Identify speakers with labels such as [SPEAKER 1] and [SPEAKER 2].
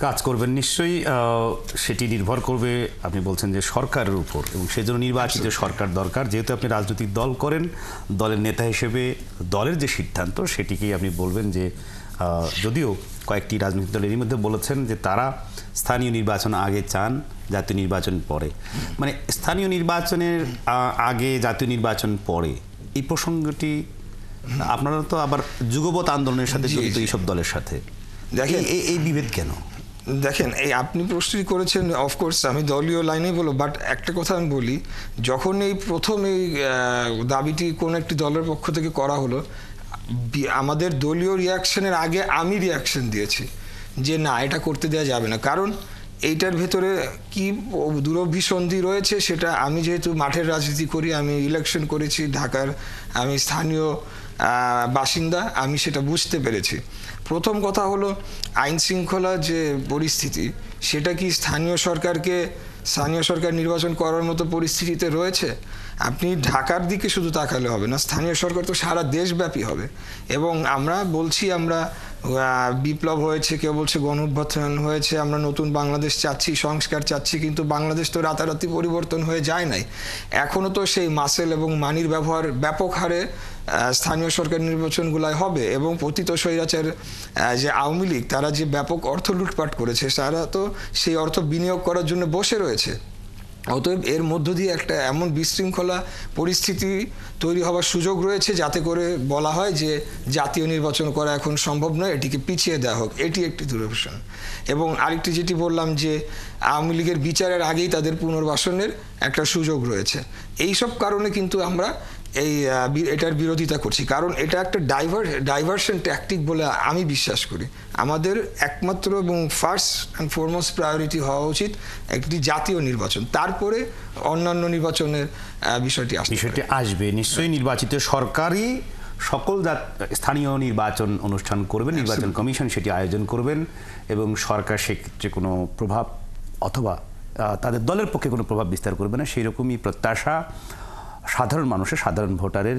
[SPEAKER 1] কাজ করবেন নিশ্চয়ই। সেটি নির্ভর করবে আপনি বলছেন যে সরকারের উপর, এবং সেজন্য নির্বাচিত সরকার দরকার। যেহেতু আপনি রাজনৈতিক দল করেন, দলের নেতা হিসেবে দলের যে সিদ্ধান্ত সেটিকেই আপনি বলবেন যে যদিও কয়েকটি রাজনৈতিক দল এরই মধ্যে বলেছেন যে তারা স্থানীয় নির্বাচন আগে চান, জাতীয় নির্বাচন পরে। মানে স্থানীয় নির্বাচনের আগে জাতীয় নির্বাচন পরে, এই প্রসঙ্গটি আপনারা তো আবার যুগপৎ আন্দোলনের সাথে জড়িত এইসব দলের সাথে, দেখেন এই বিভেদ কেন?
[SPEAKER 2] দেখেন, এই আপনি প্রশ্নই করেছেন, অফকোর্স আমি দলীয় লাইনেই বলবো, বাট একটা কথা আমি বলি, যখন এই প্রথম এই দাবিটি কোন একটি দলের পক্ষ থেকে করা হলো, আমাদের দলীয় রিয়াকশনের আগে আমি রিয়াকশন দিয়েছি যে না, এটা করতে দেওয়া যাবে না। কারণ এইটার ভেতরে কি দুরভিসন্ধি রয়েছে সেটা, আমি যেহেতু মাঠের রাজনীতি করি, আমি ইলেকশন করেছি ঢাকার, আমি স্থানীয় বাসিন্দা, আমি সেটা বুঝতে পেরেছি। প্রথম কথা হলো, আইন শৃঙ্খলা যে পরিস্থিতি, সেটা কি স্থানীয় সরকার নির্বাচন করার মতো পরিস্থিতিতে রয়েছে? আপনি ঢাকার দিকে শুধু তাকালে হবে না, স্থানীয় সরকার তো সারা দেশব্যাপী হবে। এবং আমরা বলছি আমরা বিপ্লব হয়েছে, কেউ বলছে গণঅভ্যুত্থান হয়েছে, আমরা নতুন বাংলাদেশ চাচ্ছি, সংস্কার চাচ্ছি, কিন্তু বাংলাদেশ তো রাতারাতি পরিবর্তন হয়ে যায় নাই। এখনও তো সেই মাসেল এবং মানির ব্যবহার ব্যাপক হারে স্থানীয় সরকার নির্বাচনগুলোয় হবে। এবং পতিত স্বৈরাচার যে আওয়ামী লীগ, তারা যে ব্যাপক অর্থ লুটপাট করেছে, তারা তো সেই অর্থ বিনিয়োগ করার জন্য বসে রয়েছে। অতএব এর মধ্য দিয়ে একটা এমন বিশৃঙ্খলা পরিস্থিতি তৈরি হওয়ার সুযোগ রয়েছে, যাতে করে বলা হয় যে জাতীয় নির্বাচন করা এখন সম্ভব নয়, এটিকে পিছিয়ে দেওয়া হোক। এটি একটি দুরভিসন। এবং আরেকটি যেটি বললাম যে আওয়ামী লীগের বিচারের আগেই তাদের পুনর্বাসনের একটা সুযোগ রয়েছে। এইসব কারণে কিন্তু আমরা এটার বিরোধিতা করছি, কারণ এটা একটা ডাইভারশন ট্যাকটিক বলে আমি বিশ্বাস করি। আমাদের একমাত্র এবং ফার্স্ট অ্যান্ড ফরমোস্ট প্রায়োরিটি হওয়া উচিত একটি জাতীয় নির্বাচন, তারপরে অন্যান্য নির্বাচনের বিষয়টি
[SPEAKER 1] আসবে। নিশ্চয়ই নির্বাচিত সরকারই সকল স্থানীয় নির্বাচন অনুষ্ঠান করবেন, নির্বাচন কমিশন সেটি আয়োজন করবেন, এবং সরকার সেক্ষেত্রে কোনো প্রভাব অথবা তাদের দলের পক্ষে কোনো প্রভাব বিস্তার করবে না, সেই রকমই প্রত্যাশা সাধারণ মানুষের, সাধারণ ভোটারের।